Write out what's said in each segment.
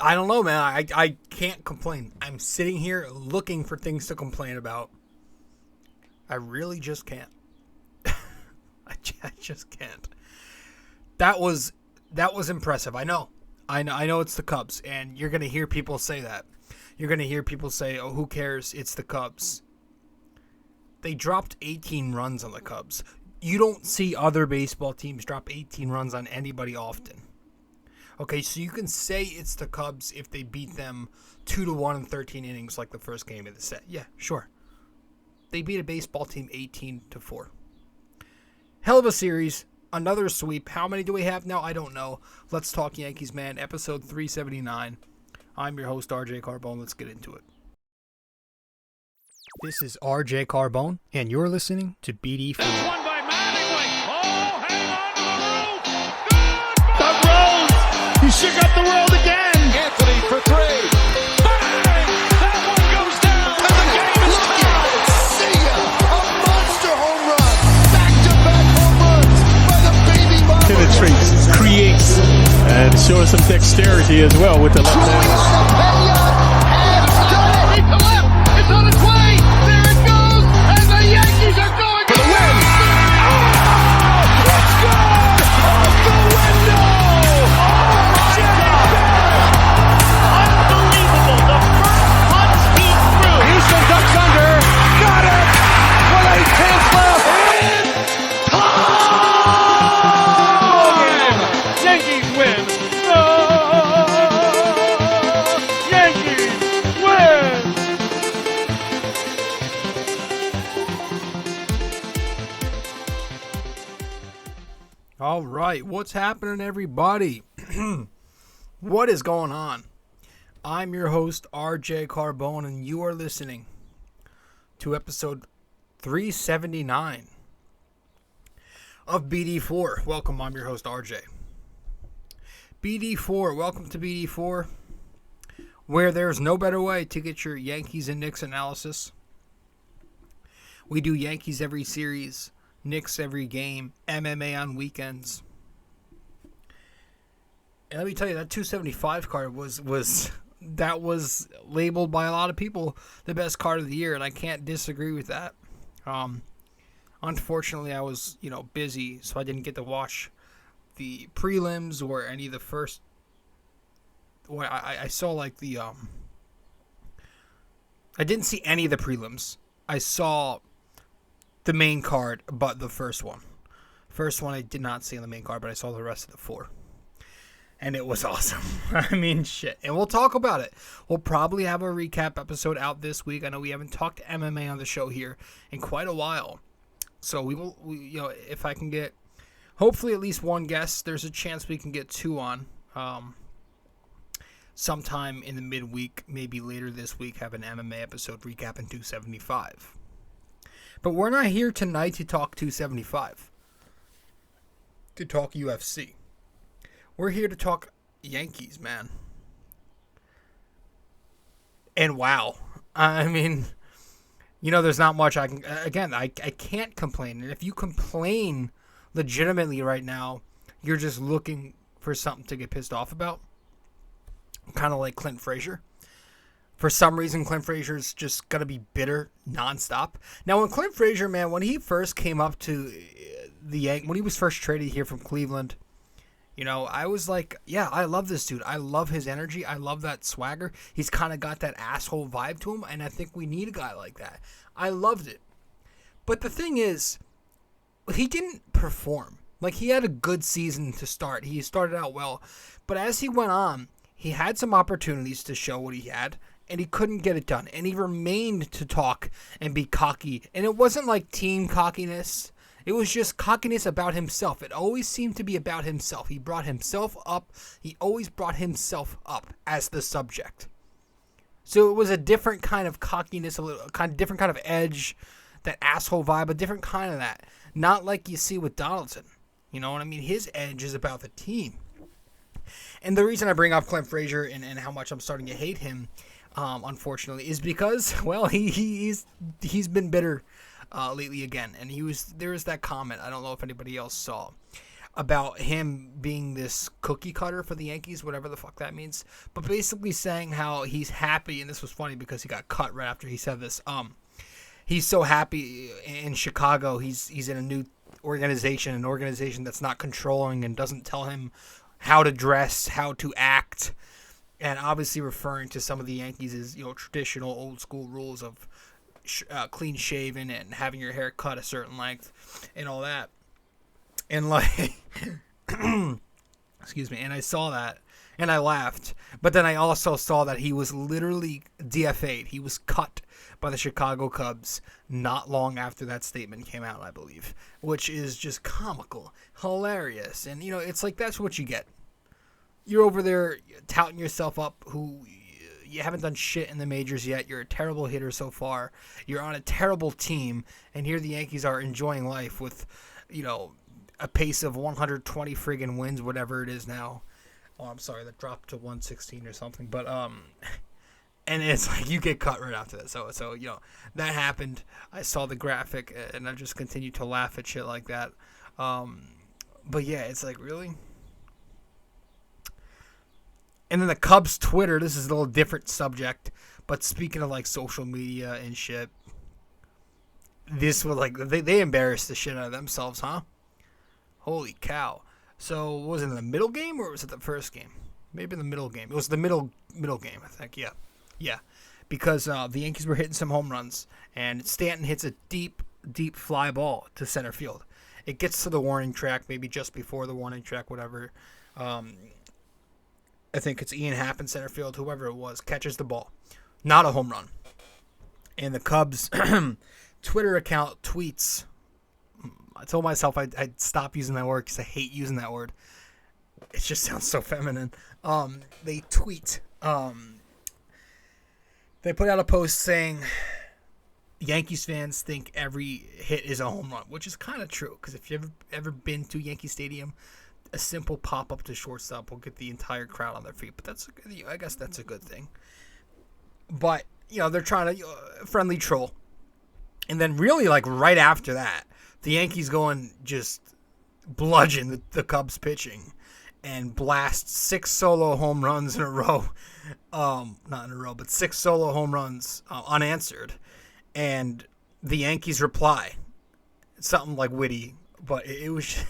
I don't know, man. I can't complain. I'm sitting here looking for things to complain about. I really just can't. I just can't. That was impressive. I know it's the Cubs, and you're going to hear people say that. You're going to hear people say, oh, who cares? It's the Cubs. They dropped 18 runs on the Cubs. You don't see other baseball teams drop 18 runs on anybody often. Okay, so you can say it's the Cubs if they beat them 2-1 in 13 innings like the first game of the set. Yeah, sure. They beat a baseball team 18-4. Hell of a series. Another sweep. How many do we have now? I don't know. Let's talk Yankees, man. Episode 379. I'm your host, RJ Carbone. Let's get into it. This is RJ Carbone, and you're listening to BD4. This one by Mattingly. Oh, hang on to the roof. Good. Doug Rose. He shook up the world again. Anthony for three. Bang! That one goes down. And the game is tied. See ya. A monster home run. Back-to-back home runs by the baby Bombers. Penetrates, creates, and shows some dexterity as well with the left hand. Deep to left. It's on its way. There it goes. And the Yankees are going for the win. Oh! It's good. Off the window. Oh, Jimmy Barrett. Unbelievable. The first punch he threw. Houston ducks under. Got it. With 8 tenths left. It's time. Yankees win. Yankees win. All right, what's happening, everybody? What is going on? I'm your host, RJ Carbone, and you are listening to episode 379 of BD4. Welcome, I'm your host, RJ. BD4, welcome to BD4, where there's no better way to get your Yankees and Knicks analysis. We do Yankees every series, Knicks every game, MMA on weekends. And let me tell you, that 275 card was labeled by a lot of people the best card of the year, and I can't disagree with that. Unfortunately, I was busy, so I didn't get to watch the prelims or any of the first. Well, I saw like the I didn't see any of the prelims. I saw the main card, but the first one. First one I did not see on the main card, but I saw the rest of the four. And it was awesome. I mean, shit. And we'll talk about it. We'll probably have a recap episode out this week. I know we haven't talked MMA on the show here in quite a while. So we will, if I can get, hopefully at least one guest, there's a chance we can get two on. Sometime in the midweek, maybe later this week, have an MMA episode recapping 275. But we're not here tonight to talk 275. To talk UFC. We're here to talk Yankees, man. And wow. I mean, there's not much I can... Again, I can't complain. And if you complain legitimately right now, you're just looking for something to get pissed off about. Kind of like Clint Frazier. For some reason, Clint Frazier's just going to be bitter nonstop. Now, when Clint Frazier, man, when he first came up to the Yankees, when he was first traded here from Cleveland, I was like, yeah, I love this dude. I love his energy. I love that swagger. He's kind of got that asshole vibe to him, and I think we need a guy like that. I loved it. But the thing is, he didn't perform. Like, he had a good season to start. He started out well. But as he went on, he had some opportunities to show what he had, and he couldn't get it done. And he remained to talk and be cocky. And it wasn't like team cockiness. It was just cockiness about himself. It always seemed to be about himself. He brought himself up. He always brought himself up as the subject. So it was a different kind of cockiness, different kind of edge, that asshole vibe, a different kind of that. Not like you see with Donaldson. You know what I mean? His edge is about the team. And the reason I bring up Clint Frazier and how much I'm starting to hate him, unfortunately, is because, well, he's been bitter lately again. And there was that comment. I don't know if anybody else saw. about him being this cookie cutter for the Yankees, whatever the fuck that means. But basically saying how he's happy, and this was funny because he got cut right after he said this. He's so happy in Chicago. He's in a new organization, an organization that's not controlling and doesn't tell him how to dress, how to act, and obviously referring to some of the Yankees' traditional old school rules of clean shaven and having your hair cut a certain length and all that. And like, excuse me, and I saw that and I laughed, but then I also saw that he was literally DFA'd. He was cut by the Chicago Cubs not long after that statement came out, I believe, which is just comical, hilarious. And, it's like that's what you get. You're over there touting yourself up who you haven't done shit in the majors yet. You're a terrible hitter so far. You're on a terrible team, and here the Yankees are enjoying life with, a pace of 120 friggin' wins, whatever it is now. Oh, I'm sorry, that dropped to 116 or something. But and it's like you get cut right after that. So that happened. I saw the graphic, and I just continued to laugh at shit like that. But yeah, it's like, really? And then the Cubs Twitter, this is a little different subject, but speaking of like social media and shit, this was like, they embarrassed the shit out of themselves, huh? Holy cow. So was it in the middle game or was it the first game? Maybe the middle game. It was the middle game, I think. Yeah. Because the Yankees were hitting some home runs, and Stanton hits a deep fly ball to center field. It gets to the warning track, maybe just before the warning track, whatever. I think it's Ian Happ in center field, whoever it was, catches the ball. Not a home run. And the Cubs Twitter account tweets. I told myself I'd stop using that word because I hate using that word. It just sounds so feminine. They tweet. They put out a post saying Yankees fans think every hit is a home run, which is kind of true because if you've ever been to Yankee Stadium, a simple pop-up to shortstop will get the entire crowd on their feet. But I guess that's a good thing. But, they're trying to friendly troll. And then really, like, right after that, the Yankees go and just bludgeon the Cubs pitching and blast 6 solo home runs in a row. Not in a row, but 6 solo home runs unanswered. And the Yankees reply. It's something like witty, but it was...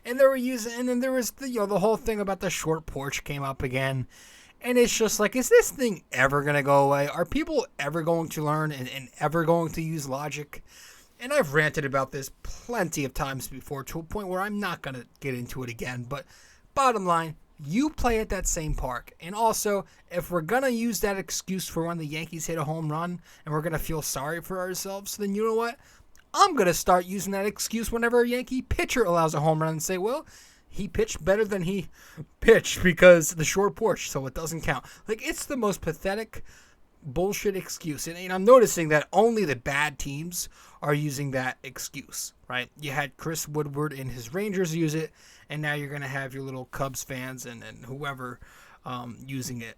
And they were using, and then there was the whole thing about the short porch came up again, and it's just like, is this thing ever gonna go away? Are people ever going to learn and ever going to use logic? And I've ranted about this plenty of times before to a point where I'm not gonna get into it again. But bottom line, you play at that same park, and also if we're gonna use that excuse for when the Yankees hit a home run and we're gonna feel sorry for ourselves, then you know what? I'm going to start using that excuse whenever a Yankee pitcher allows a home run and say, well, he pitched better than he pitched because the short porch, so it doesn't count. Like, it's the most pathetic bullshit excuse. And I'm noticing that only the bad teams are using that excuse, right? You had Chris Woodward and his Rangers use it, and now you're going to have your little Cubs fans and whoever using it.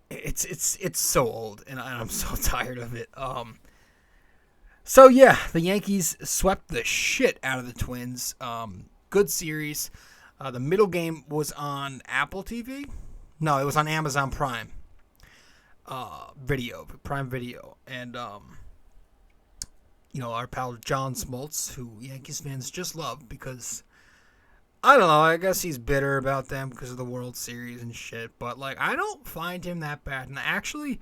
It's so old, and I'm so tired of it. So, yeah, the Yankees swept the shit out of the Twins. Good series. The middle game was on Apple TV. No, it was on Amazon Prime Prime Video. And, our pal John Smoltz, who Yankees fans just love because, I don't know, I guess he's bitter about them because of the World Series and shit. But, like, I don't find him that bad. And I actually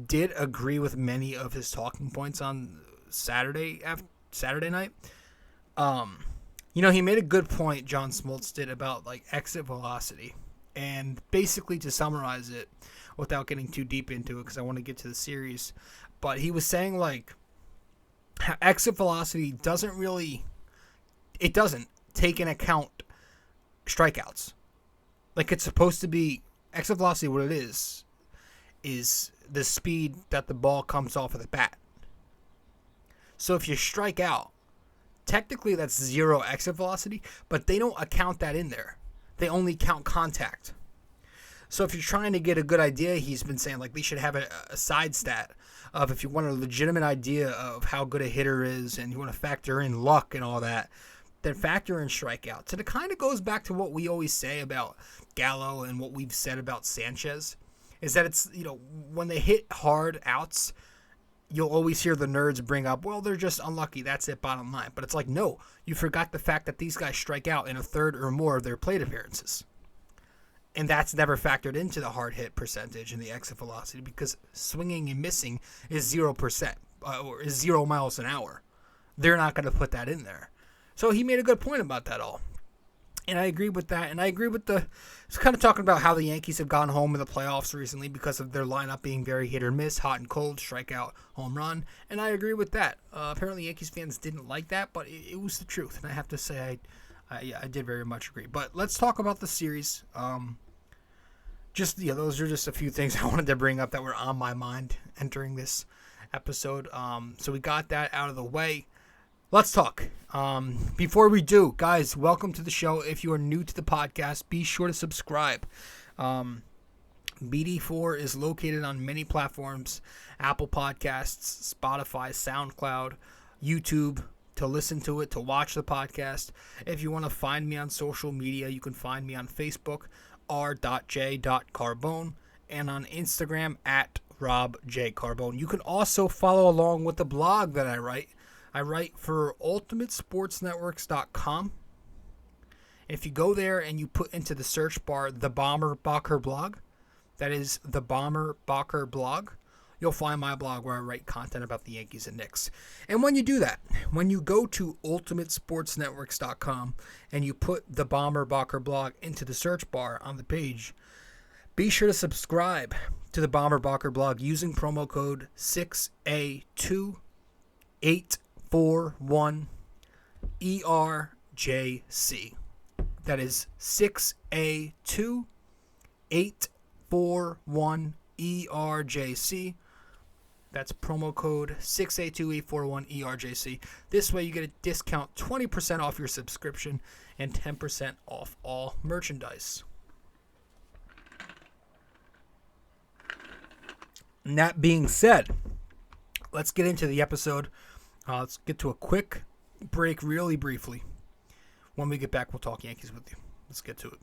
did agree with many of his talking points on Saturday night. He made a good point, John Smoltz did, about like exit velocity. And basically, to summarize it without getting too deep into it because I want to get to the series, but he was saying like exit velocity doesn't take into account strikeouts. Like, it's supposed to be exit velocity. What it is the speed that the ball comes off of the bat. So if you strike out, technically that's 0 exit velocity, but they don't account that in there. They only count contact. So if you're trying to get a good idea, he's been saying like they should have a side stat of, if you want a legitimate idea of how good a hitter is and you want to factor in luck and all that, that factor in strikeouts. And it kind of goes back to what we always say about Gallo and what we've said about Sanchez, is that it's, when they hit hard outs, you'll always hear the nerds bring up, well, they're just unlucky. That's it, bottom line. But it's like, no, you forgot the fact that these guys strike out in a third or more of their plate appearances. And that's never factored into the hard hit percentage and the exit velocity, because swinging and missing is 0%, or is 0 miles an hour. They're not going to put that in there. So he made a good point about that all. And I agree with that. And I agree with it's kind of talking about how the Yankees have gone home in the playoffs recently because of their lineup being very hit or miss, hot and cold, strikeout, home run. And I agree with that. Apparently Yankees fans didn't like that, but it was the truth. And I have to say I did very much agree. But let's talk about the series. Those are just a few things I wanted to bring up that were on my mind entering this episode. So we got that out of the way. Let's talk. Before we do, guys, welcome to the show. If you are new to the podcast, be sure to subscribe. BD4 is located on many platforms: Apple Podcasts, Spotify, SoundCloud, YouTube, to listen to it, to watch the podcast. If you want to find me on social media, you can find me on Facebook, r.j.carbone, and on Instagram at rjcarbone. You can also follow along with the blog that I write. I write for ultimatesportsnetworks.com. If you go there and you put into the search bar the Bomber Bacher blog, that is the Bomber Bacher blog, you'll find my blog where I write content about the Yankees and Knicks. And when you do that, when you go to ultimatesportsnetworks.com and you put the Bomber Bacher blog into the search bar on the page, be sure to subscribe to the Bomber Bacher blog using promo code 6A2841 ERJC. That is 6A2841 ERJC. That's promo code 6A2841 ERJC. This way you get a discount, 20% off your subscription and 10% off all merchandise. And that being said, let's get into the episode. Let's get to a quick break really briefly. When we get back, we'll talk Yankees with you. Let's get to it.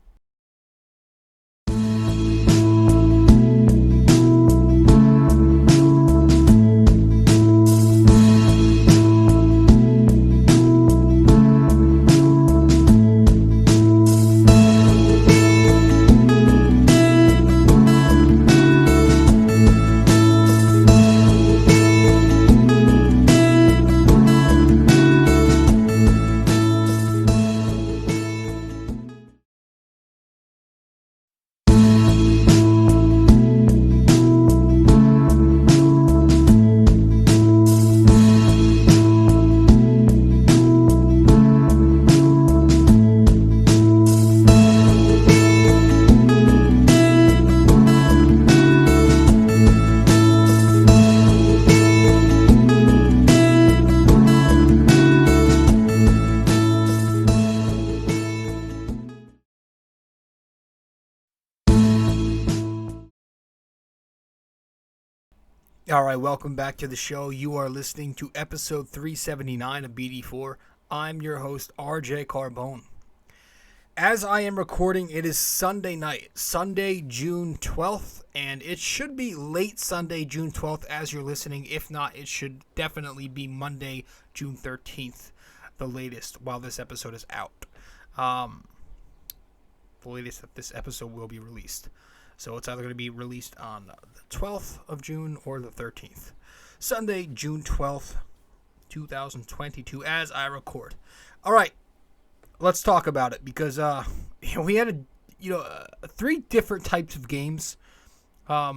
All right, welcome back to the show. You are listening to episode 379 of BD4. I'm your host, RJ Carbone. As I am recording, it is Sunday night, Sunday, June 12th, and it should be late Sunday, June 12th as you're listening. If not, it should definitely be Monday, June 13th, the latest, while this episode is out. The latest that this episode will be released. So it's either going to be released on the 12th of June or the 13th. Sunday, June 12th, 2022, as I record. All right, let's talk about it because we had three different types of games. I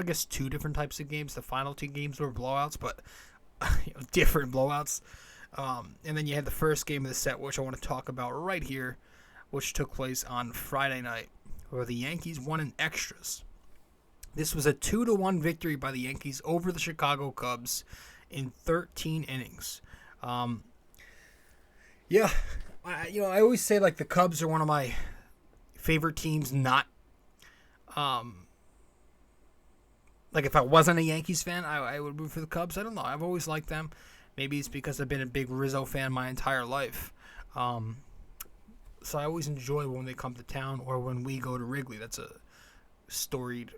guess two different types of games. The final two games were blowouts, but different blowouts. And then you had the first game of the set, which I want to talk about right here, which took place on Friday night, where the Yankees won in extras. This was a 2-1 victory by the Yankees over the Chicago Cubs in 13 innings. I always say like the Cubs are one of my favorite teams. Not, like if I wasn't a Yankees fan, I would root for the Cubs. I don't know. I've always liked them. Maybe it's because I've been a big Rizzo fan my entire life. So I always enjoy when they come to town or when we go to Wrigley. That's a storied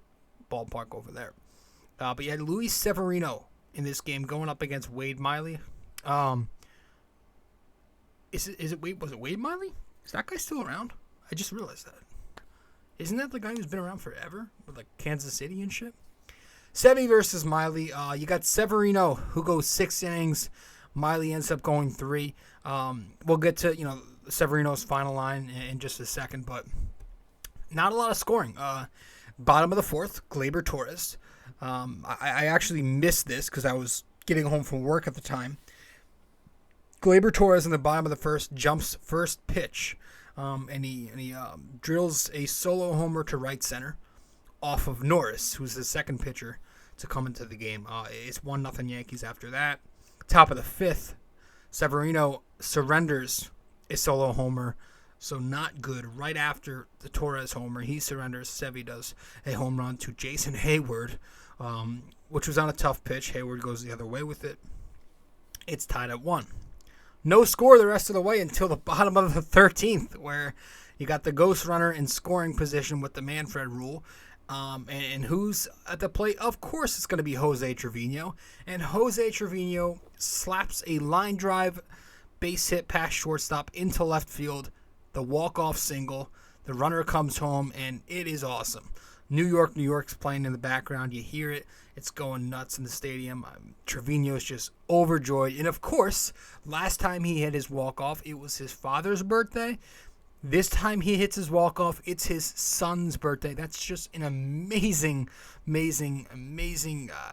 ballpark over there. But you had Luis Severino in this game going up against Wade Miley. Was it Wade Miley? Is that guy still around? I just realized that. Isn't that the guy who's been around forever with like Kansas City and shit? Sevy versus Miley. You got Severino who goes 6 innings. Miley ends up going 3. We'll get to Severino's final line in just a second, but not a lot of scoring. Bottom of the 4th, Gleyber Torres. I actually missed this because I was getting home from work at the time. Gleyber Torres in the bottom of the 1st jumps first pitch, and he drills a solo homer to right center off of Norris, who's the second pitcher to come into the game. It's 1-0 Yankees after that. Top of the 5th, Severino surrenders a solo homer, so not good. Right after the Torres homer, he surrenders. Sevy does a home run to Jason Hayward, which was on a tough pitch. Hayward goes the other way with it. It's tied at 1. No score the rest of the way until the bottom of the 13th, where you got the ghost runner in scoring position with the Manfred rule. And who's at the plate? Of course, it's going to be Jose Trevino. And Jose Trevino slaps a line drive base hit past shortstop into left field. The walk-off single. The runner comes home, and it is awesome. New York's playing in the background. You hear it. It's going nuts in the stadium. Trevino's just overjoyed. And, of course, last time he hit his walk-off, it was his father's birthday. This time he hits his walk-off, it's his son's birthday. That's just an amazing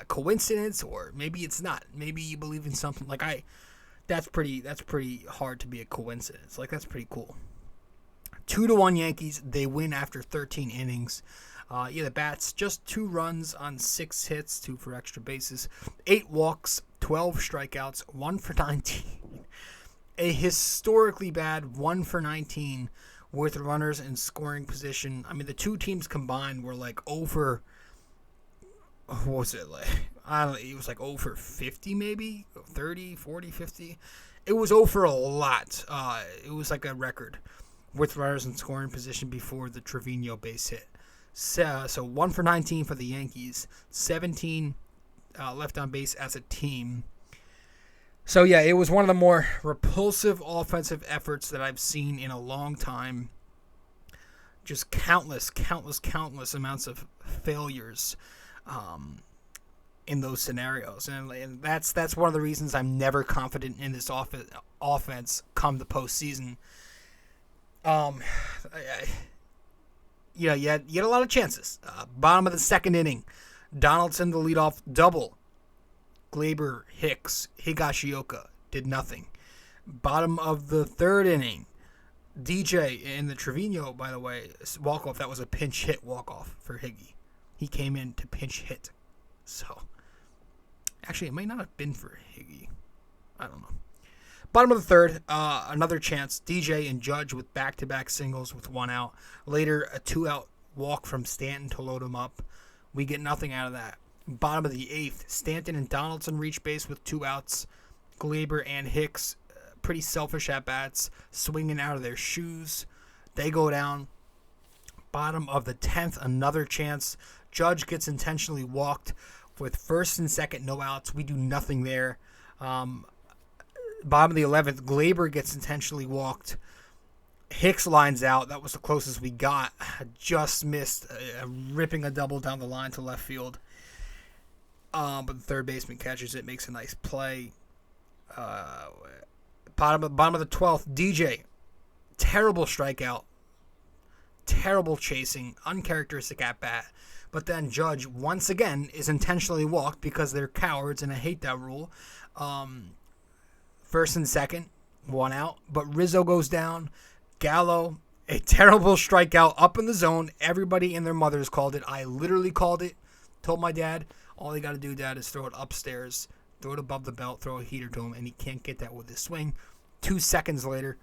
coincidence, or maybe it's not. Maybe you believe in something. That's pretty hard to be a coincidence. That's pretty cool. 2-1 Yankees. They win after 13 innings. The bats, just 2 runs on 6 hits, 2 for extra bases, 8 walks, 12 strikeouts, 1 for 19. A historically bad 1 for 19 with runners in scoring position. I mean, the two teams combined were over, what was it? It was 0 for 50 maybe, 30, 40, 50. It was 0 for a lot. It was like a record with runners in scoring position before the Trevino base hit. So 1 for 19 for the Yankees, 17 left on base as a team. So, yeah, it was one of the more repulsive offensive efforts that I've seen in a long time. Just countless amounts of failures in those scenarios. And that's one of the reasons I'm never confident in this offense come the postseason. You had a lot of chances. Bottom of the 2nd inning, Donaldson the leadoff double. Gleyber, Hicks, Higashioka did nothing. Bottom of the 3rd inning, DJ in the Trevino, by the way, walk-off. That was a pinch hit walk-off for Higgy. He came in to pinch hit. So, actually, it might not have been for Higgy. I don't know. Bottom of the 3rd, another chance. DJ and Judge with back-to-back singles with 1 out. Later, a 2-out walk from Stanton to load him up. We get nothing out of that. Bottom of the 8th, Stanton and Donaldson reach base with 2 outs. Gleyber and Hicks, pretty selfish at-bats, swinging out of their shoes. They go down. Bottom of the 10th, another chance. Judge gets intentionally walked with 1st and 2nd, no outs. We do nothing there. Bottom of the 11th, Gleyber gets intentionally walked. Hicks lines out. That was the closest we got. Just missed, ripping a double down the line to left field. But the third baseman catches it, makes a nice play. Bottom of the 12th, DJ. Terrible strikeout. Terrible chasing. Uncharacteristic at-bat. But then Judge, once again, is intentionally walked because they're cowards, and I hate that rule. First and second, 1 out. But Rizzo goes down. Gallo, a terrible strikeout up in the zone. Everybody and their mothers called it. I literally called it. Told my dad, all he got to do, Dad, is throw it upstairs, throw it above the belt, throw a heater to him, and he can't get that with his swing. 2 seconds later,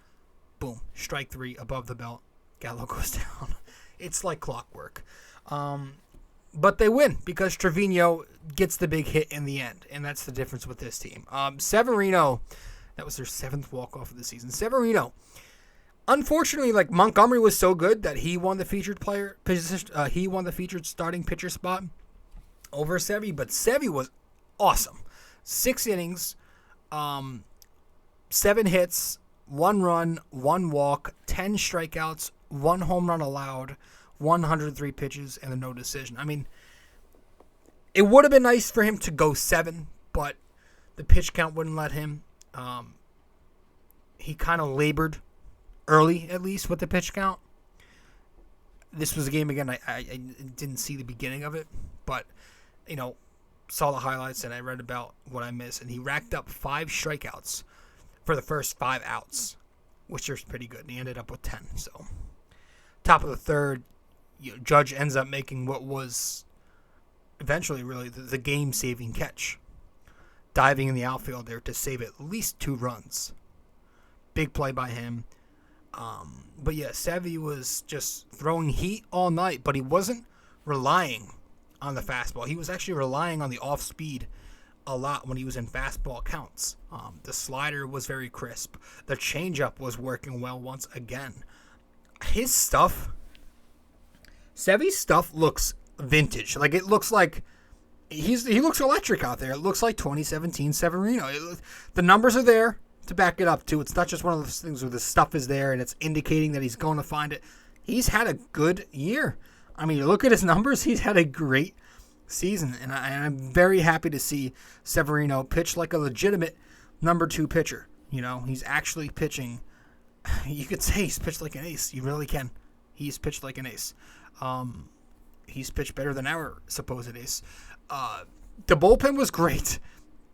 boom, strike 3 above the belt. Gallo goes down. It's like clockwork. But they win because Trevino gets the big hit in the end, and that's the difference with this team. Severino That was their 7th walk-off of the season. Severino. Unfortunately, like, Montgomery was so good that he won the featured player position. He won the featured starting pitcher spot over Sevy, but Sevy was awesome. 6 innings, 7 hits, 1 run, 1 walk, 10 strikeouts, 1 home run allowed, 103 pitches, and a no decision. I mean, it would have been nice for him to go 7, but the pitch count wouldn't let him. He kind of labored early, at least, with the pitch count. This was a game, again, I didn't see the beginning of it, but, saw the highlights and I read about what I missed, and he racked up 5 strikeouts for the first 5 outs, which is pretty good, and he ended up with 10. So, top of the third, Judge ends up making what was eventually really the game-saving catch, diving in the outfield there to save at least 2 runs. Big play by him. But yeah, Sevy was just throwing heat all night, but he wasn't relying on the fastball. He was actually relying on the off-speed a lot when he was in fastball counts. The slider was very crisp. The changeup was working well once again. His stuff, Sevy's stuff looks vintage. Like, it looks like he looks electric out there. It looks like 2017 Severino. The numbers are there to back it up, too. It's not just one of those things where the stuff is there and it's indicating that he's going to find it. He's had a good year. I mean, you look at his numbers, he's had a great season, and I'm very happy to see Severino pitch like a legitimate number 2 pitcher. He's actually pitching. You could say he's pitched like an ace. You really can. He's pitched like an ace. He's pitched better than our supposed ace. The bullpen was great.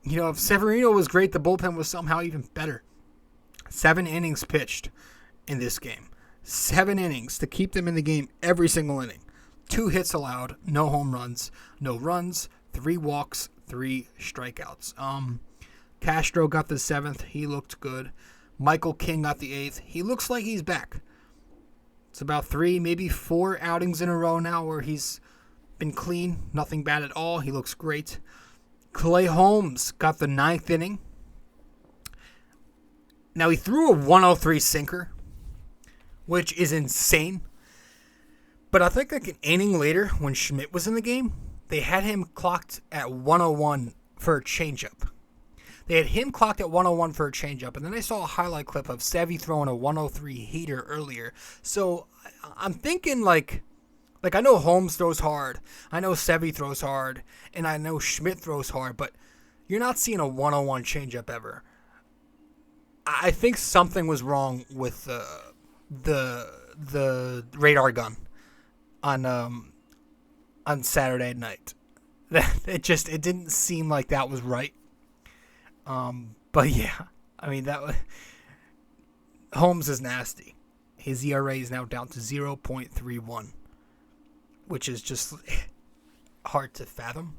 If Severino was great, the bullpen was somehow even better. 7 innings pitched in this game. 7 innings to keep them in the game every single inning. 2 hits allowed, no home runs, no runs, 3 walks, 3 strikeouts. Castro got the 7th. He looked good. Michael King got the 8th. He looks like he's back. It's about 3, maybe 4 outings in a row now where he's been clean. Nothing bad at all. He looks great. Clay Holmes got the 9th inning. Now, he threw a 103 sinker, which is insane. But I think like an inning later, when Schmidt was in the game, they had him clocked at 101 for a changeup. They had him clocked at 101 for a changeup, and then I saw a highlight clip of Sevy throwing a 103 heater earlier. So I'm thinking like I know Holmes throws hard, I know Sevy throws hard, and I know Schmidt throws hard, but you're not seeing a 101 changeup ever. I think something was wrong with the radar gun on Saturday night. It didn't seem like that was right. But yeah, I mean Holmes is nasty. His ERA is now down to 0.31, which is just hard to fathom.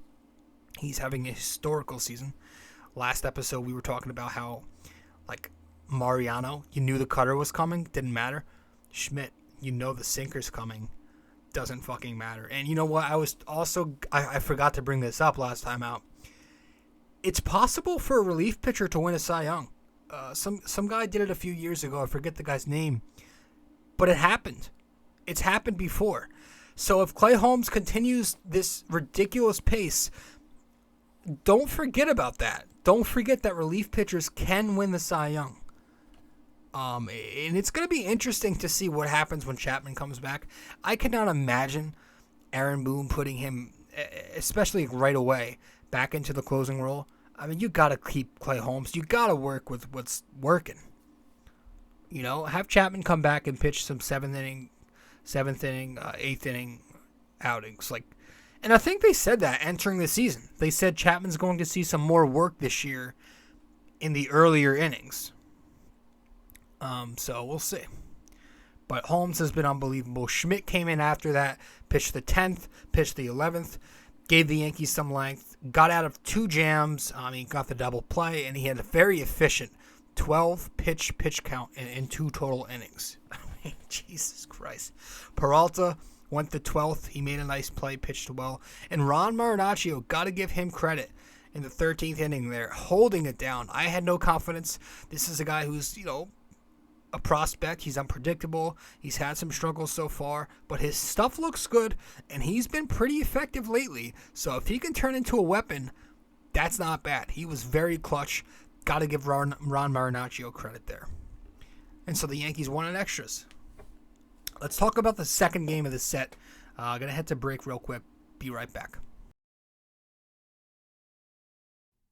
He's having a historical season. Last episode we were talking about how, like, Mariano, you knew the cutter was coming, didn't matter. Schmidt, you know the sinker's coming, doesn't fucking matter. And you know what? I forgot to bring this up last time out. It's possible for a relief pitcher to win a Cy Young. Some guy did it a few years ago. I forget the guy's name. But it happened. It's happened before. So if Clay Holmes continues this ridiculous pace, don't forget about that. Don't forget that relief pitchers can win the Cy Young. And it's going to be interesting to see what happens when Chapman comes back. I cannot imagine Aaron Boone putting him, especially right away, back into the closing role. I mean, you got to keep Clay Holmes. You got to work with what's working. Have Chapman come back and pitch some 7th inning, 8th inning outings. And I think they said that entering the season. They said Chapman's going to see some more work this year in the earlier innings. So we'll see. But Holmes has been unbelievable. Schmidt came in after that, pitched the 10th, pitched the 11th, gave the Yankees some length, got out of 2 jams. He got the double play, and he had a very efficient 12-pitch count in 2 total innings. I mean, Jesus Christ. Peralta went the 12th. He made a nice play, pitched well. And Ron Marinaccio, got to give him credit. in the 13th inning there, holding it down. I had no confidence. This is a guy who's, a prospect. He's unpredictable. He's had some struggles so far, but his stuff looks good, and he's been pretty effective lately. So if he can turn into a weapon, that's not bad. He was very clutch. Got to give Ron Marinaccio credit there. And so the Yankees won in extras. Let's talk about the second game of the set. Going to head to break real quick. Be right back.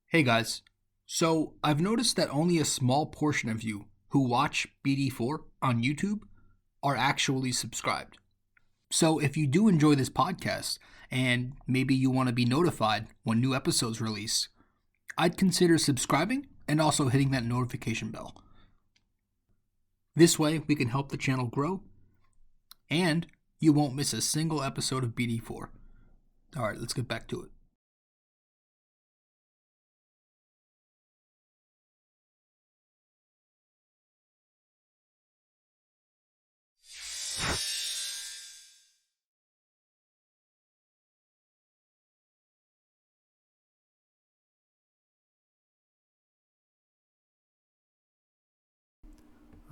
Hey guys. So I've noticed that only a small portion of you who watch BD4 on YouTube are actually subscribed. So if you do enjoy this podcast and maybe you want to be notified when new episodes release, I'd consider subscribing and also hitting that notification bell. This way we can help the channel grow and you won't miss a single episode of BD4. All right, let's get back to it.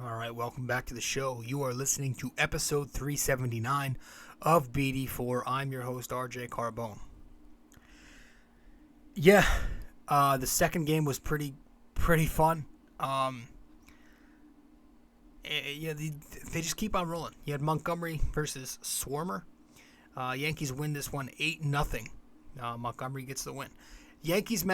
All right, welcome back to the show. You are listening to episode 379 of BD4. I'm your host, rjcarbone. Yeah, the second game was pretty fun. They just keep on rolling. You had Montgomery versus Swarmer. Yankees win this one 8-0. Montgomery gets the win. Yankees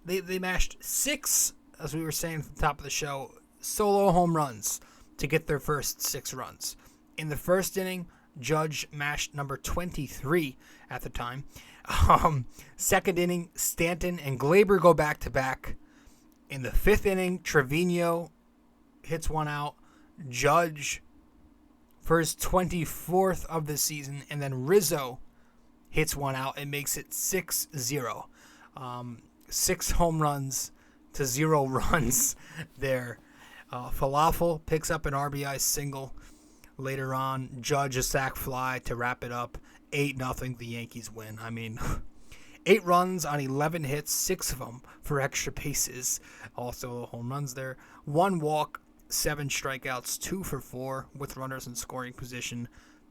they mashed 6, as we were saying at the top of the show, solo home runs to get their first 6 runs. In the first inning, Judge mashed number 23 at the time. Second inning, Stanton and Glaber go back-to-back. In the 5th inning, Trevino hits one out. Judge for his 24th of the season. And then Rizzo hits one out and makes it 6-0. 6 home runs to 0 runs there. Falafel picks up an RBI single later on. Judge a sac fly to wrap it up. 8-0, the Yankees win. I mean, 8 runs on 11 hits, 6 of them for extra bases. Also home runs there. 1 walk, 7 strikeouts, 2 for 4 with runners in scoring position.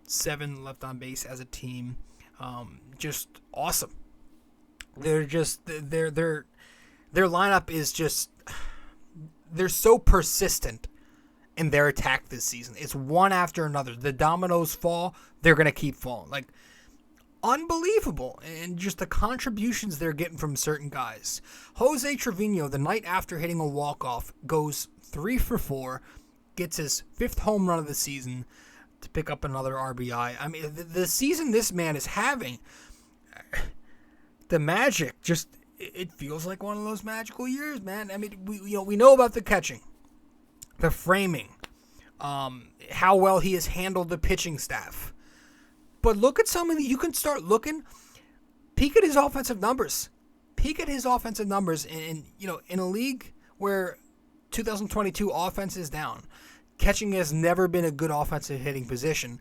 7 left on base as a team. Just awesome. Their lineup is just... They're so persistent in their attack this season. It's one after another. The dominoes fall, they're going to keep falling. Like, unbelievable. And just the contributions they're getting from certain guys. Jose Trevino, the night after hitting a walk-off, goes 3 for 4, gets his 5th home run of the season to pick up another RBI. I mean, the season this man is having, the magic just... It feels like one of those magical years, man. I mean, we know about the catching, the framing, how well he has handled the pitching staff. But look at some of the... You can start looking, peek at his offensive numbers. Peek at his offensive numbers in a league where 2022 offense is down. Catching has never been a good offensive hitting position.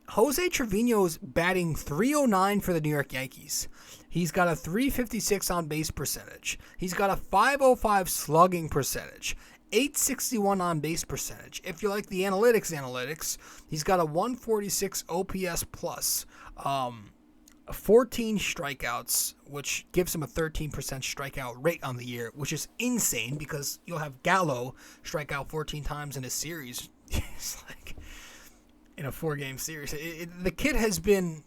Jose Trevino's batting .309 for the New York Yankees. He's got a .356 on base percentage. He's got a .505 slugging percentage. .861 on base percentage. If you like the analytics, he's got a .146 OPS plus. 14 strikeouts, which gives him a 13% strikeout rate on the year, which is insane because you'll have Gallo strike out 14 times in a series. It's like... in a 4-game series. The kid has been...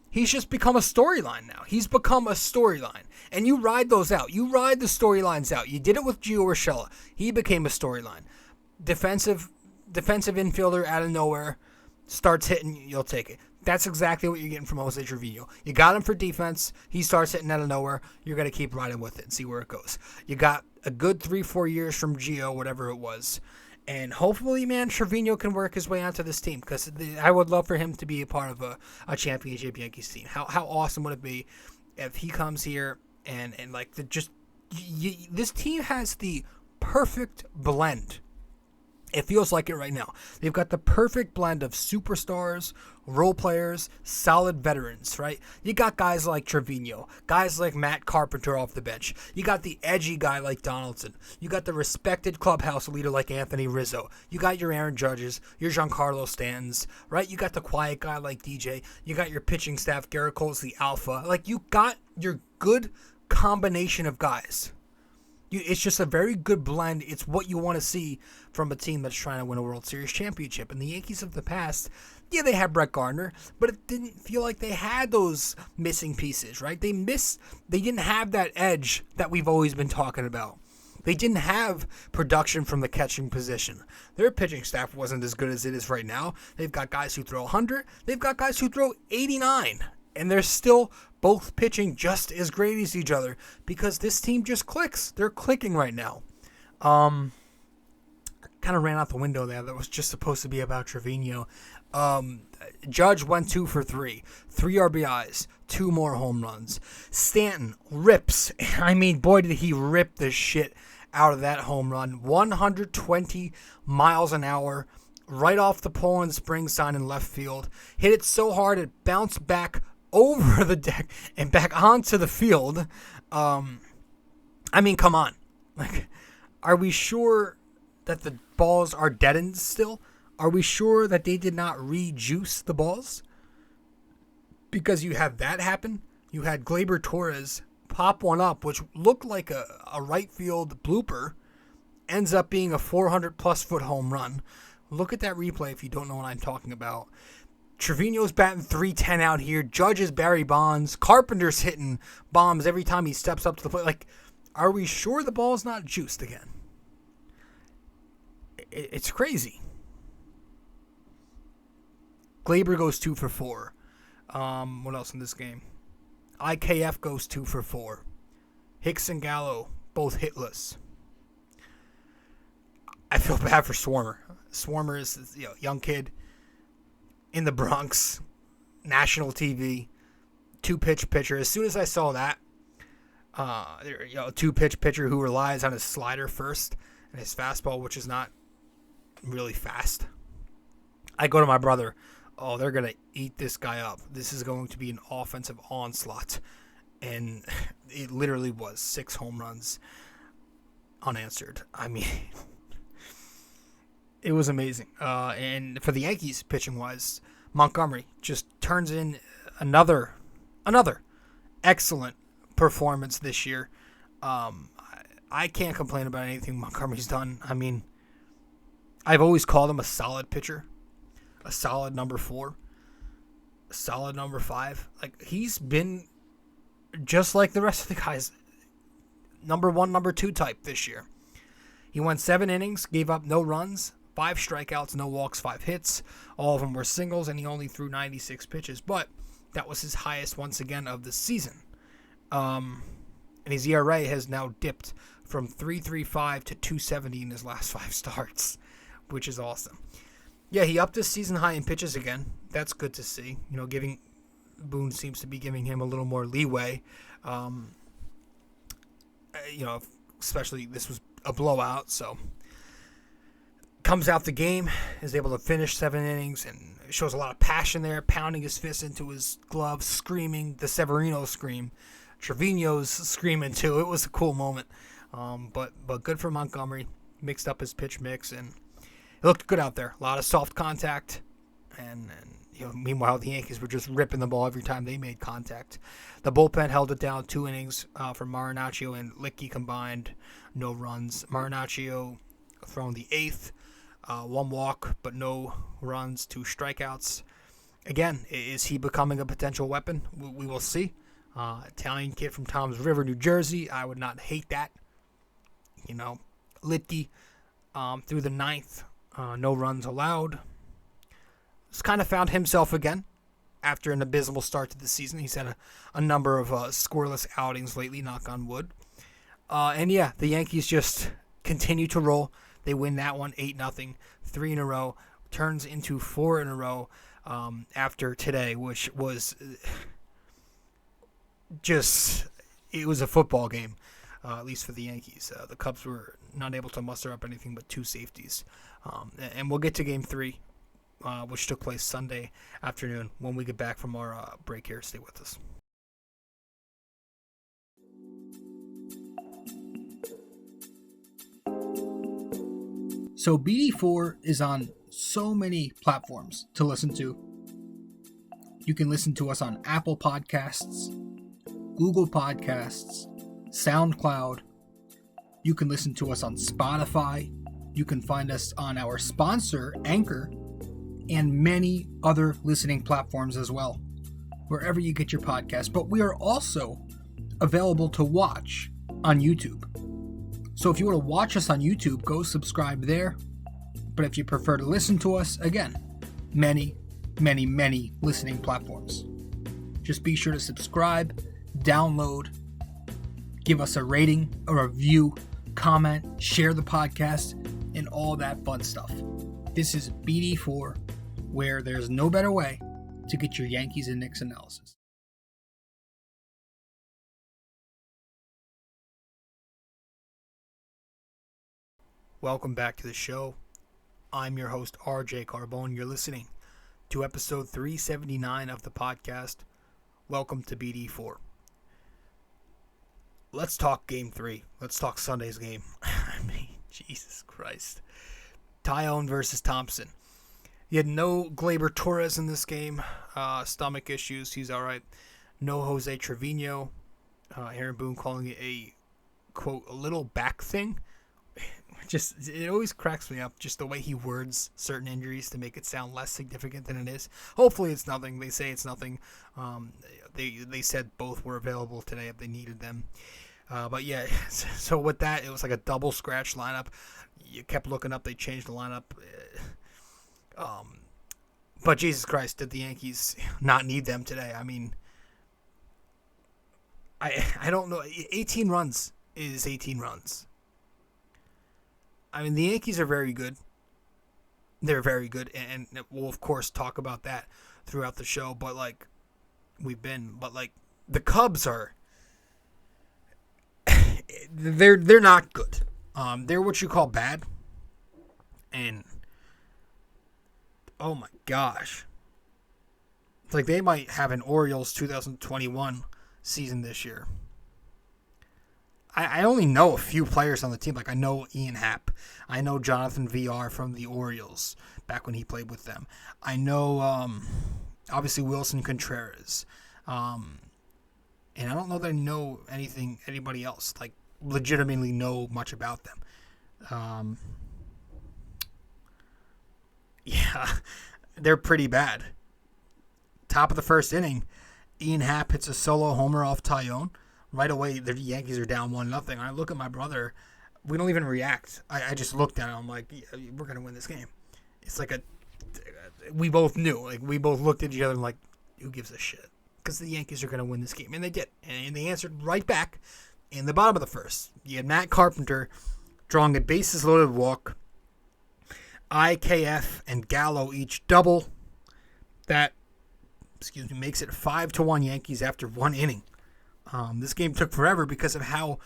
He's just become a storyline now. He's become a storyline. And you ride those out. You ride the storylines out. You did it with Gio Urshela. He became a storyline. Defensive infielder out of nowhere starts hitting, you'll take it. That's exactly what you're getting from Jose Trevino. You got him for defense. He starts hitting out of nowhere. You're going to keep riding with it and see where it goes. You got a good 3-4 years from Gio, whatever it was. And hopefully, man, Trevino can work his way onto this team because I would love for him to be a part of a championship Yankees team. How awesome would it be if he comes here and this team has the perfect blend It feels like it right now. They've got the perfect blend of superstars, role players, solid veterans, right? You got guys like Trevino, guys like Matt Carpenter off the bench. You got the edgy guy like Donaldson. You got the respected clubhouse leader like Anthony Rizzo. You got your Aaron Judges, your Giancarlo Stanton's, right? You got the quiet guy like DJ. You got your pitching staff, Garrett Cole's the alpha. Like, you got your good combination of guys. It's just a very good blend. It's what you want to see from a team that's trying to win a World Series championship. And the Yankees of the past, yeah, they had Brett Gardner, but it didn't feel like they had those missing pieces, right? They didn't have that edge that we've always been talking about. They didn't have production from the catching position. Their pitching staff wasn't as good as it is right now. They've got guys who throw 100. They've got guys who throw 89. And they're still both pitching just as great as each other because this team just clicks. They're clicking right now. Kind of ran out the window there. That was just supposed to be about Trevino. Judge went 2 for 3. 3 RBIs. 2 more home runs. Stanton rips. I mean, boy, did he rip the shit out of that home run. 120 miles an hour. Right off the pole in spring sign in left field. Hit it so hard it bounced back over the deck and back onto the field. I mean, come on. Like, are we sure that the balls are deadened still? Are we sure that they did not rejuice the balls? Because you have that happen. You had Gleyber Torres pop one up, which looked like a right field blooper. Ends up being a 400-plus foot home run. Look at that replay if you don't know what I'm talking about. Trevino's batting .310 out here. Judge is Barry Bonds. Carpenter's hitting bombs every time he steps up to the plate. Like, are we sure the ball's not juiced again? It's crazy. Gleyber goes 2 for 4. What else in this game? IKF goes 2 for 4. Hicks and Gallo both hitless. I feel bad for Swarmer. Swarmer is a young kid in the Bronx, national TV, 2-pitch pitcher. As soon as I saw that, a 2-pitch pitcher who relies on his slider first and his fastball, which is not really fast, I go to my brother. Oh, they're going to eat this guy up. This is going to be an offensive onslaught. And it literally was 6 home runs unanswered. I mean, it was amazing. And for the Yankees, pitching-wise, Montgomery just turns in another excellent performance this year. I can't complain about anything Montgomery's done. I mean, I've always called him a solid pitcher, a solid number 4, a solid number 5. Like, he's been just like the rest of the guys, number 1, number 2 type this year. He went 7 innings, gave up no runs, 5 strikeouts, no walks, 5 hits. All of them were singles, and he only threw 96 pitches. But that was his highest once again of the season. And his ERA has now dipped from 3.35 to 2.70 in his last 5 starts, which is awesome. Yeah, he upped his season high in pitches again. That's good to see. Boone seems to be giving him a little more leeway. Especially this was a blowout, so comes out the game, is able to finish 7 innings, and shows a lot of passion there, pounding his fist into his glove, screaming the Severino scream. Trevino's screaming too. It was a cool moment. But good for Montgomery. Mixed up his pitch mix, and it looked good out there. A lot of soft contact, and meanwhile the Yankees were just ripping the ball every time they made contact. The bullpen held it down 2 innings from Marinaccio and Licky combined. No runs. Marinaccio thrown the 8th. 1 walk, but no runs, 2 strikeouts. Again, is he becoming a potential weapon? We will see. Italian kid from Toms River, New Jersey. I would not hate that. Litke through the 9th. No runs allowed. He's kind of found himself again after an abysmal start to the season. He's had a number of scoreless outings lately, knock on wood. The Yankees just continue to roll. They win that one 8-0, 3 in a row, turns into 4 in a row after today, which was just, it was a football game. at least for the Yankees. The Cubs were not able to muster up anything but 2 safeties. And we'll get to Game 3, which took place Sunday afternoon when we get back from our break here. Stay with us. So BD4 is on so many platforms to listen to. You can listen to us on Apple Podcasts, Google Podcasts, SoundCloud. You can listen to us on Spotify. You can find us on our sponsor, Anchor, and many other listening platforms as well, wherever you get your podcast. But we are also available to watch on YouTube. So if you want to watch us on YouTube, go subscribe there. But if you prefer to listen to us, again, many listening platforms. Just be sure to subscribe, download, give us a rating, a review, comment, share the podcast, and all that fun stuff. This is BD4, where there's no better way to get your Yankees and Knicks analysis. Welcome back to the show. I'm your host, RJ You're listening to episode 379 of the podcast. Welcome to BD4. Let's talk Game 3. Let's talk Sunday's game. I mean, Jesus Christ. Taillon versus Thompson. You had no Gleyber Torres in this game. Stomach issues. He's all right. No Jose Trevino. Aaron Boone calling it a, quote, a little back thing. Just, it always cracks me up, just the way he words certain injuries to make it sound less significant than it is. Hopefully it's nothing. They say it's nothing. They said both were available today if they needed them. But yeah, so with that, it was like a double scratch lineup. You kept looking up. They changed the lineup. But Jesus Christ, did the Yankees not need them today? I mean, I don't know. 18 runs is 18 runs. I mean, the Yankees are very good. They're very good, and we'll, of course, talk about that throughout the show, but, like, the Cubs are, they're not good. They're what you call bad, and, oh my gosh. It's like they might have an Orioles 2021 season this year. I only know a few players on the team. Like, I know Ian Happ. I know Jonathan VR from the Orioles back when he played with them. I know, obviously, Wilson Contreras. And I don't know that I know anybody else, like, legitimately know much about them. Yeah, they're pretty bad. Top of the first inning, Ian Happ hits a solo homer off Taillon. Right away, the Yankees are down 1-0. I look at my brother. We don't even react. I just looked at him. I'm like, yeah, we're going to win this game. It's like we both knew. Like, we both looked at each other and like, who gives a shit? Because the Yankees are going to win this game. And they did. And they answered right back in the bottom of the first. You had Matt Carpenter drawing a bases-loaded walk. IKF and Gallo each double. That, makes it 5-1 Yankees after 1 inning. This game took forever because of how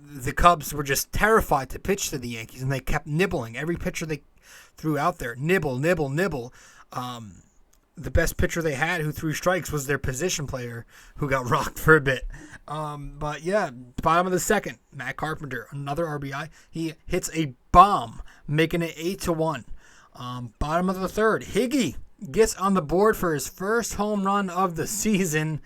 the Cubs were just terrified to pitch to the Yankees, and they kept nibbling. Every pitcher they threw out there, nibble. The best pitcher they had who threw strikes was their position player who got rocked for a bit. But yeah, bottom of the second, Matt Carpenter, another RBI. He hits a bomb, making it 8-1. Bottom of the third, Higgy gets on the board for his first home run of the season.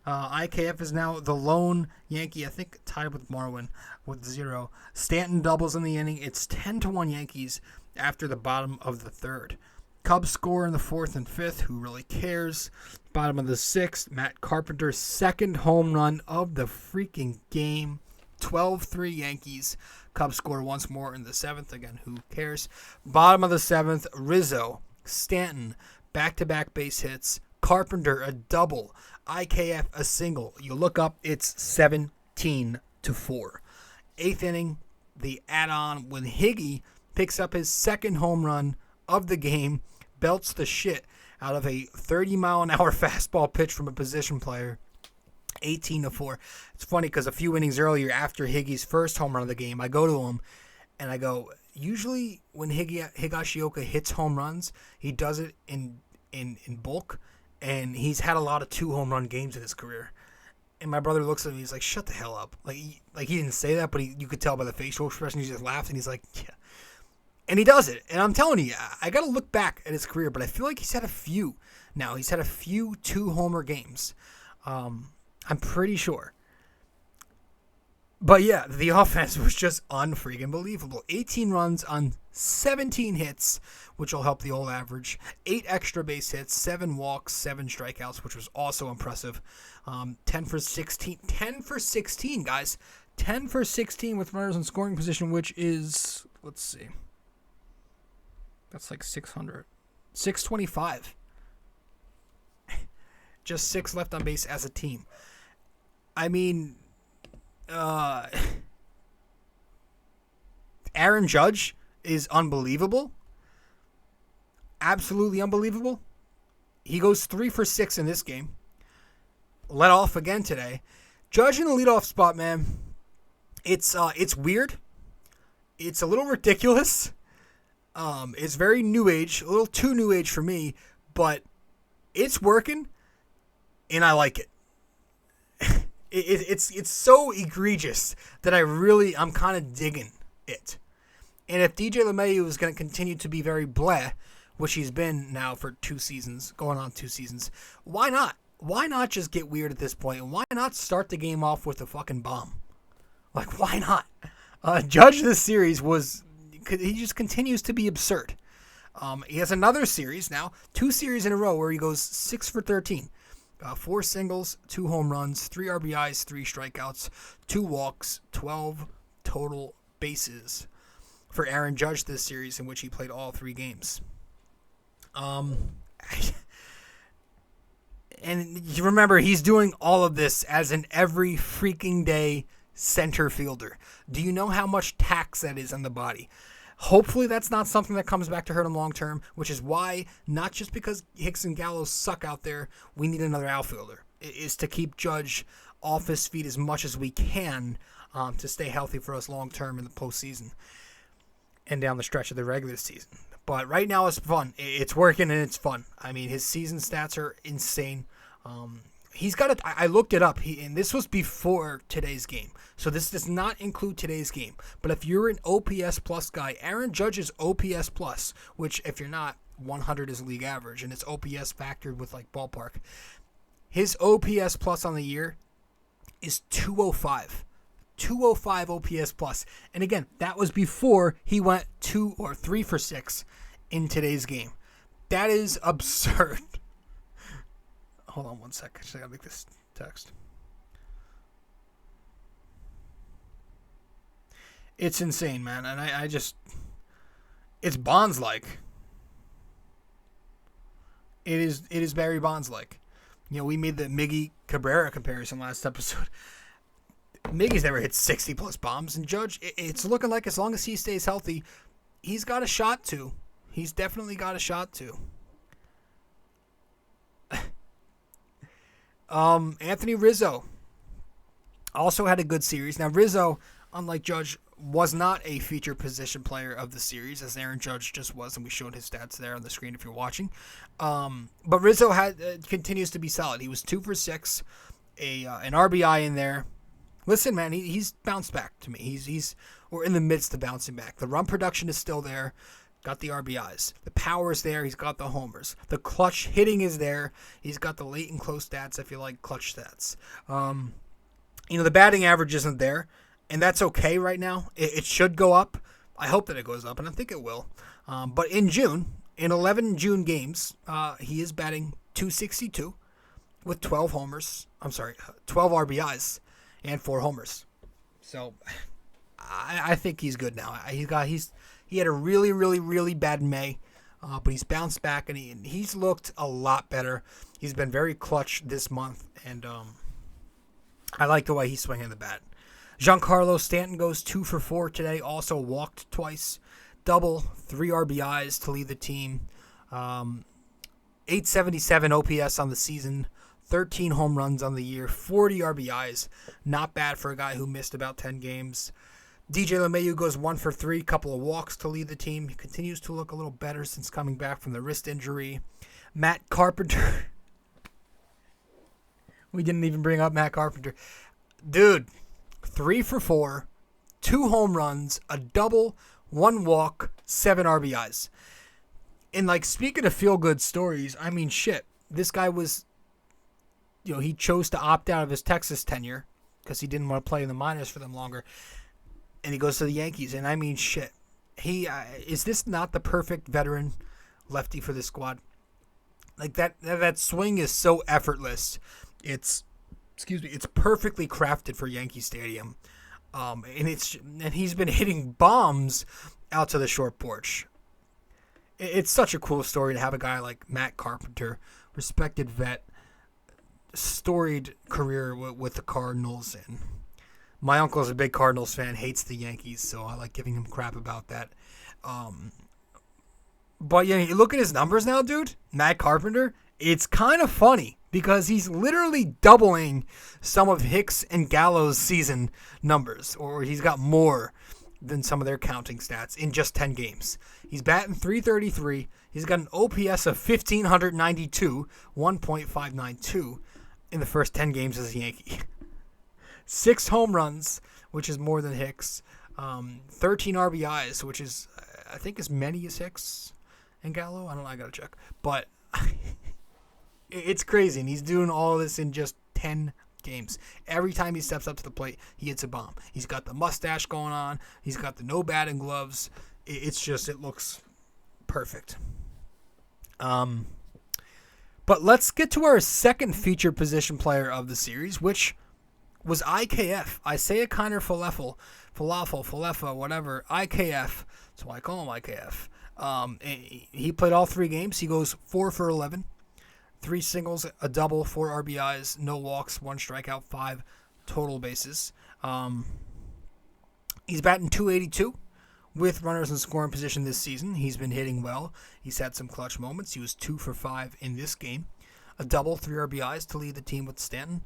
IKF is now the lone Yankee, I think tied with Marwin with 0. Stanton doubles in the inning. It's 10-1 Yankees after the bottom of the third. Cubs score in the fourth and fifth. Who really cares? Bottom of the sixth, Matt Carpenter's second home run of the freaking game. 12-3 Yankees. Cubs score once more in the seventh. Again, who cares? Bottom of the seventh, Rizzo, Stanton, back-to-back base hits. Carpenter, a double. IKF, a single. You look up, it's 17-4. Eighth inning, the add-on when Higgy picks up his second home run of the game, belts the shit out of a 30-mile-an-hour fastball pitch from a position player. 18-4. It's funny because a few innings earlier, after Higgy's first home run of the game, I go to him and I go, usually when Higashioka hits home runs, he does it in bulk, and he's had a lot of 2 home run games in his career. And my brother looks at me, he's like, shut the hell up. Like he didn't say that, but you could tell by the facial expression, he just laughed, and he's like, yeah. And he does it. And I'm telling you, I got to look back at his career, but I feel like he's had a few now. He's had a few 2-homer games. I'm pretty sure. But yeah, the offense was just unfreaking believable. 18 runs on 17 hits, which will help the old average. 8 extra base hits, 7 walks, 7 strikeouts, which was also impressive. 10 for 16. 10 for 16, guys. 10 for 16 with runners in scoring position, which is, let's see. That's like 600. 625. Just 6 left on base as a team. I mean, Aaron Judge is unbelievable. Absolutely unbelievable. He goes 3 for 6 in this game. Let off again today. Judge in the leadoff spot, man. It's weird. It's a little ridiculous. It's very new age, a little too new age for me, but it's working, and I like it. It's so egregious that I'm kind of digging it. And if DJ LeMahieu is going to continue to be very bleh, which he's been now for 2 seasons, going on 2 seasons, why not? Why not just get weird at this point? Why not start the game off with a fucking bomb? Like, why not? Judge this series he just continues to be absurd. He has another series now, 2 series in a row where he goes 6 for 13. 4 singles, 2 home runs, 3 RBIs, 3 strikeouts, 2 walks, 12 total bases for Aaron Judge this series, in which he played all 3 games. And you remember, he's doing all of this as an every freaking day center fielder. Do you know how much tax that is on the body? Hopefully that's not something that comes back to hurt him long term, which is why, not just because Hicks and Gallows suck out there, we need another outfielder. It is to keep Judge off his feet as much as we can to stay healthy for us long term in the postseason and down the stretch of the regular season. But right now it's fun. It's working and it's fun. I mean, his season stats are insane. He's got it. I looked it up. And this was before today's game. So this does not include today's game. But if you're an OPS plus guy, Aaron Judge's OPS plus, which if you're not, 100 is league average, and it's OPS factored with like ballpark. His OPS plus on the year is 205. 205 OPS plus. And again, that was before he went 2 or 3 for 6 in today's game. That is absurd. Hold on one second. I gotta make this text. It's insane, man. And I just, it's Bonds-like. It is Barry Bonds-like. You know, we made the Miggy Cabrera comparison last episode. Miggy's never hit 60-plus bombs, and Judge, it's looking like as long as he stays healthy, he's got a shot to. He's definitely got a shot to. Anthony Rizzo also had a good series. Now, Rizzo, unlike Judge, was not a feature position player of the series, as Aaron Judge just was, and we showed his stats there on the screen if you're watching. But Rizzo continues to be solid. He was 2 for 6, an RBI in there. Listen, man, he's bounced back to me. We're in the midst of bouncing back. The run production is still there. Got the RBIs. The power is there. He's got the homers. The clutch hitting is there. He's got the late and close stats, if you like clutch stats. The batting average isn't there, and that's okay right now. It should go up. I hope that it goes up, and I think it will. But in June, in 11 June games, he is batting .262 with 12 RBIs. And 4 homers. So I think he's good now. He had a really, really, really bad May, but he's bounced back and he's looked a lot better. He's been very clutch this month, and I like the way he's swinging the bat. Giancarlo Stanton goes 2 for 4 today. Also walked twice, double, 3 RBIs to lead the team. 877 OPS on the season. 13 home runs on the year, 40 RBIs. Not bad for a guy who missed about 10 games. DJ LeMahieu goes 1 for 3, couple of walks to lead the team. He continues to look a little better since coming back from the wrist injury. Matt Carpenter. We didn't even bring up Matt Carpenter. Dude, 3 for 4, 2 home runs, a double, 1 walk, 7 RBIs. And, like, speaking of feel-good stories, I mean, shit. This guy was, he chose to opt out of his Texas tenure because he didn't want to play in the minors for them longer. And he goes to the Yankees. And, I mean, shit. Is this not the perfect veteran lefty for this squad? Like, that swing is so effortless. It's perfectly crafted for Yankee Stadium. And he's been hitting bombs out to the short porch. It's such a cool story to have a guy like Matt Carpenter, respected vet, storied career with the Cardinals. And my uncle's a big Cardinals fan, hates the Yankees, so I like giving him crap about that. But yeah, you look at his numbers now, dude. Matt Carpenter, it's kind of funny because he's literally doubling some of Hicks and Gallo's season numbers, or he's got more than some of their counting stats in just 10 games. He's batting .333. He's got an OPS of 1,592, 1.592 in the first 10 games as a Yankee. 6 home runs, which is more than Hicks. 13 RBIs, which is, I think, as many as Hicks and Gallo. I don't know, I gotta check. But it's crazy, and he's doing all this in just 10 games. Every time he steps up to the plate, he hits a bomb. He's got the mustache going on. He's got the no batting gloves. It looks perfect. But let's get to our second featured position player of the series, which was IKF. Isaiah Kiner Falefa, whatever. IKF. That's why I call him IKF. He played all 3 games. He goes 4 for 11. 3 singles, a double, 4 RBIs, no walks, 1 strikeout, 5 total bases. He's batting .282 with runners in scoring position this season. He's been hitting well. He's had some clutch moments. He was 2 for 5 in this game. A double, 3 RBIs to lead the team with Stanton.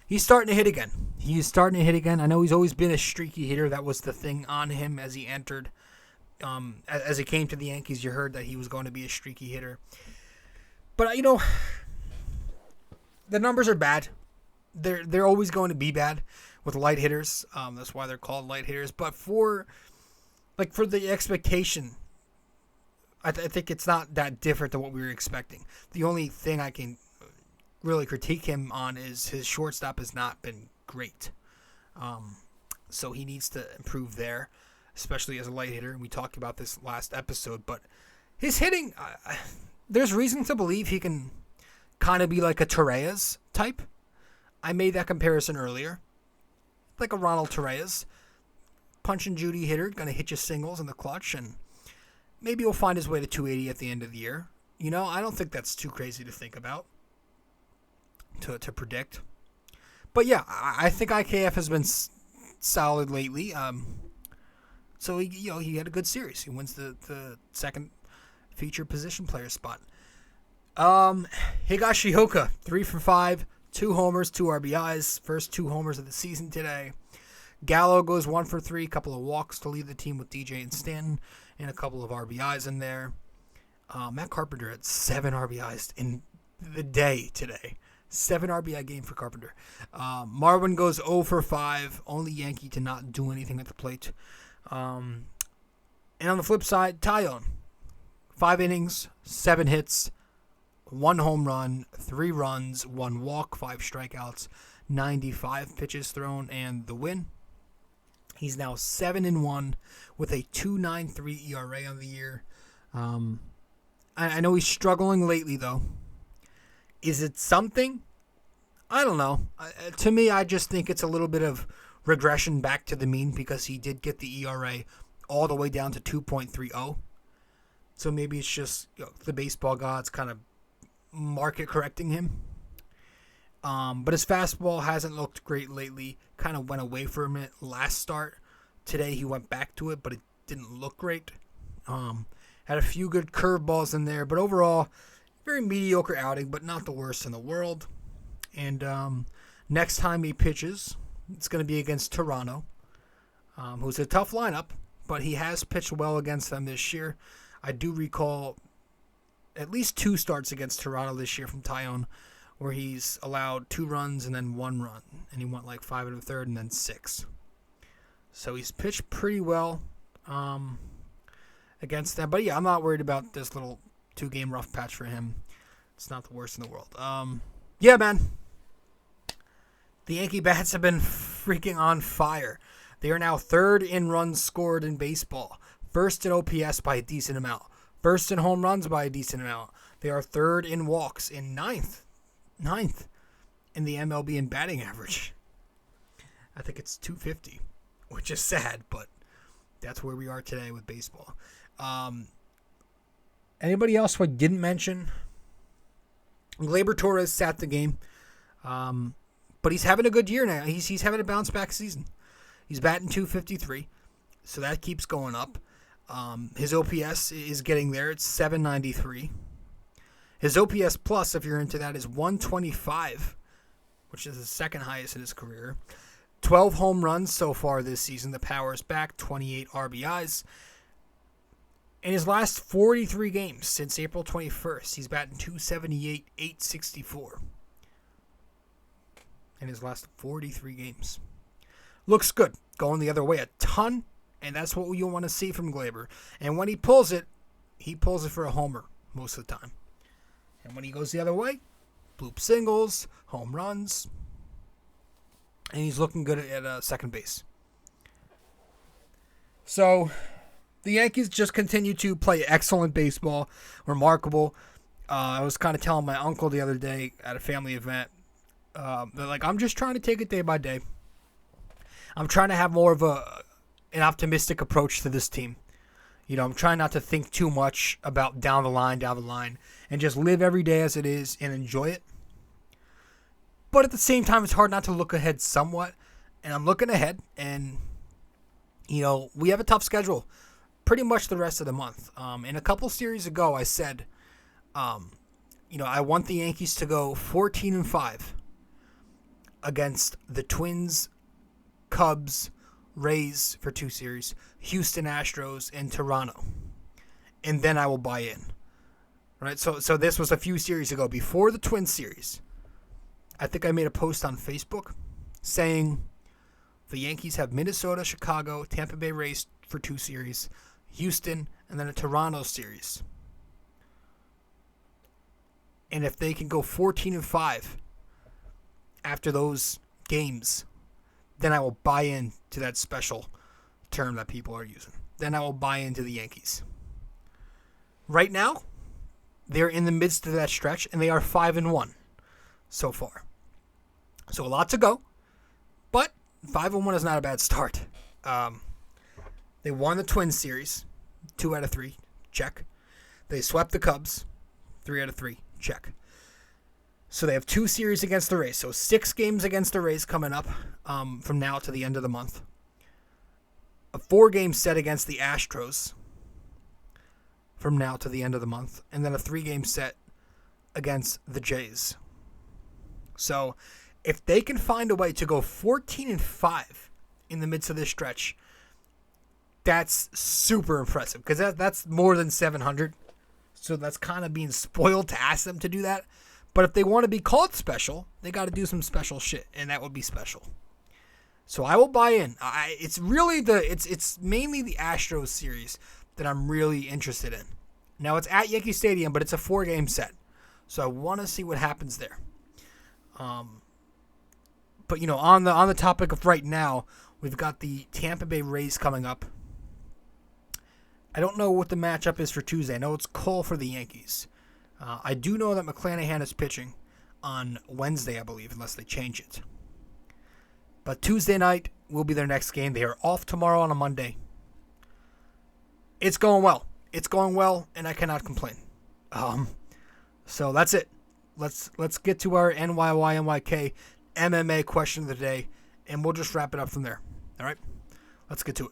He's starting to hit again. I know he's always been a streaky hitter. That was the thing on him as he entered. As he came to the Yankees, you heard that he was going to be a streaky hitter. But, the numbers are bad. They're always going to be bad with light hitters. That's why they're called light hitters. But for the expectation, I think it's not that different than what we were expecting. The only thing I can really critique him on is his shortstop has not been great. So he needs to improve there, especially as a light hitter. We talked about this last episode. But his hitting, there's reason to believe he can kind of be like a Torreyes type. I made that comparison earlier. Like a Ronald Torreyes. Punch and Judy hitter, going to hit you singles in the clutch, and maybe he'll find his way to 280 at the end of the year. I don't think that's too crazy to think about, to predict. But yeah, I think IKF has been solid lately. So he had a good series. He wins the second featured position player spot. Higashioka, 3 for 5, 2 homers, 2 RBIs, first 2 homers of the season today. Gallo goes 1 for 3, couple of walks to lead the team with DJ and Stanton, and a couple of RBIs in there. Matt Carpenter had 7 RBIs in the day today. 7 RBI game for Carpenter. Marwin goes 0 for 5, only Yankee to not do anything at the plate. And on the flip side, Taillon, 5 innings, 7 hits, 1 home run, 3 runs, 1 walk, 5 strikeouts, 95 pitches thrown, and the win. He's now 7-1 with a 2.93 ERA on the year. I know he's struggling lately, though. Is it something? I don't know. To me, I just think it's a little bit of regression back to the mean because he did get the ERA all the way down to 2.30. So maybe it's just the baseball gods kind of market correcting him. But his fastball hasn't looked great lately. Kind of went away from it last start. Today he went back to it, but it didn't look great. Had a few good curveballs in there, but overall, very mediocre outing, but not the worst in the world. And next time he pitches, it's going to be against Toronto, who's a tough lineup, but he has pitched well against them this year. I do recall at least 2 starts against Toronto this year from Tyone, where he's allowed 2 runs and then 1 run, and he went like 5 1/3 and then 6. So he's pitched pretty well against them. But yeah, I'm not worried about this little 2-game rough patch for him. It's not the worst in the world. Yeah, man. The Yankee bats have been freaking on fire. They are now 3rd in runs scored in baseball, 1st in OPS by a decent amount, 1st in home runs by a decent amount. They are 3rd in walks and 9th in the MLB in batting average. I think it's 250, which is sad, but that's where we are today with baseball. Anybody else who I didn't mention? Gleyber Torres sat the game, but he's having a good year now. He's having a bounce back season. He's batting .253, so that keeps going up. His OPS is getting there. It's .793. His OPS plus, if you're into that, is .125, which is the second highest in his career. 12 home runs so far this season. The power is back. 28 RBIs. In his last 43 games since April 21st, he's batting .278, .864. In his last 43 games. Looks good. Going the other way a ton, and that's what you'll want to see from Gleyber. And when he pulls it for a homer most of the time. And when he goes the other way, bloop singles, home runs, and he's looking good at second base. So the Yankees just continue to play excellent baseball, remarkable. I was kind of telling my uncle the other day at a family event, I'm just trying to take it day by day. I'm trying to have more of an optimistic approach to this team. You know, I'm trying not to think too much about down the line, and just live every day as it is and enjoy it. But at the same time, it's hard not to look ahead somewhat. And I'm looking ahead, and, you know, we have a tough schedule pretty much the rest of the month. In a couple series ago, I said, I want the Yankees to go 14-5 against the Twins, Cubs, Rays for 2 series, Houston Astros, and Toronto. And then I will buy in. Right? So this was a few series ago, before the Twins series. I think I made a post on Facebook saying the Yankees have Minnesota, Chicago, Tampa Bay Rays for 2 series, Houston, and then a Toronto series. And if they can go 14-5 after those games, then I will buy in to that special term that people are using. Then I will buy into the Yankees. Right now, they're in the midst of that stretch, and they are 5-1 so far. So a lot to go, but 5-1 is not a bad start. They won the Twins series, 2 out of 3, check. They swept the Cubs, 3 out of 3, check. So they have 2 series against the Rays. So 6 games against the Rays coming up from now to the end of the month. A 4-game set against the Astros from now to the end of the month. And then a 3-game set against the Jays. So if they can find a way to go 14-5 in the midst of this stretch, that's super impressive. Because that's more than 700. So that's kind of being spoiled to ask them to do that. But if they want to be called special, they got to do some special shit, and that would be special. So I will buy in. It's mainly the Astros series that I'm really interested in. Now it's at Yankee Stadium, but it's a 4-game set, so I want to see what happens there. But you know, on the topic of right now, we've got the Tampa Bay Rays coming up. I don't know what the matchup is for Tuesday. I know it's Cole for the Yankees. I do know that McClanahan is pitching on Wednesday, I believe, unless they change it. But Tuesday night will be their next game. They are off tomorrow on a Monday. It's going well. It's going well, and I cannot complain. So that's it. Let's get to our NYY-NYK MMA question of the day, and we'll just wrap it up from there. All right? Let's get to it.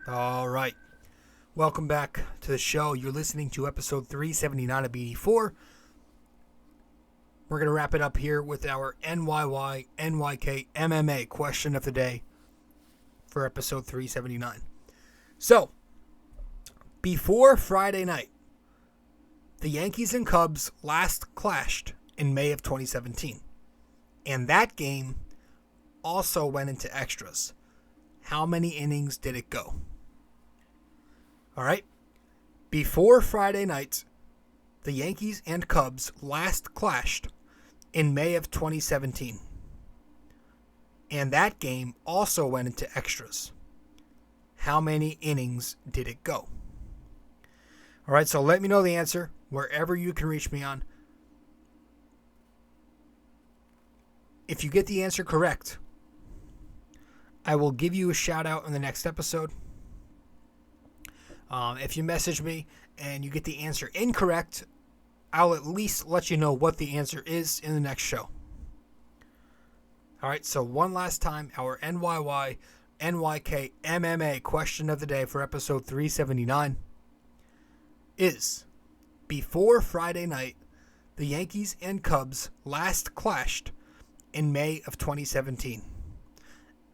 All right. Welcome back to the show. You're listening to episode 379 of BD4. We're going to wrap it up here with our NYY-NYK-MMA question of the day for episode 379. So, before Friday night, the Yankees and Cubs last clashed in May of 2017. And that game also went into extras. How many innings did it go? All right. Before Friday night, the Yankees and Cubs last clashed in May of 2017. And that game also went into extras. How many innings did it go? All right, so let me know the answer wherever you can reach me on. If you get the answer correct, I will give you a shout out in the next episode. If you message me and you get the answer incorrect, I'll at least let you know what the answer is in the next show. All right, so one last time, our NYY-NYK-MMA question of the day for episode 379 is, before Friday night, the Yankees and Cubs last clashed in May of 2017.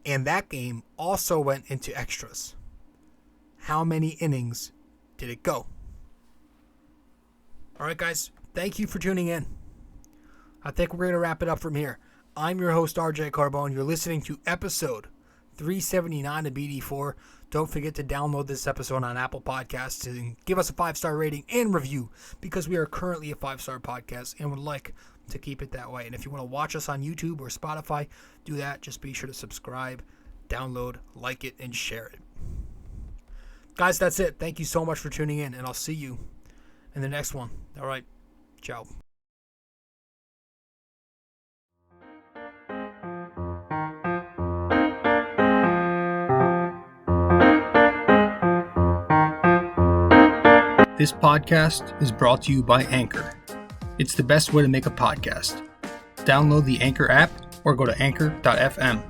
And that game also went into extras. How many innings did it go? All right, guys, thank you for tuning in. I think we're going to wrap it up from here. I'm your host, rjcarbone. You're listening to episode 379 of BD4. Don't forget to download this episode on Apple Podcasts and give us a 5-star rating and review, because we are currently a 5-star podcast and would like to keep it that way. And if you want to watch us on YouTube or Spotify, do that. Just be sure to subscribe, download, like it, and share it. Guys, that's it. Thank you so much for tuning in, and I'll see you in the next one. All right. Ciao. This podcast is brought to you by Anchor. It's the best way to make a podcast. Download the Anchor app or go to anchor.fm.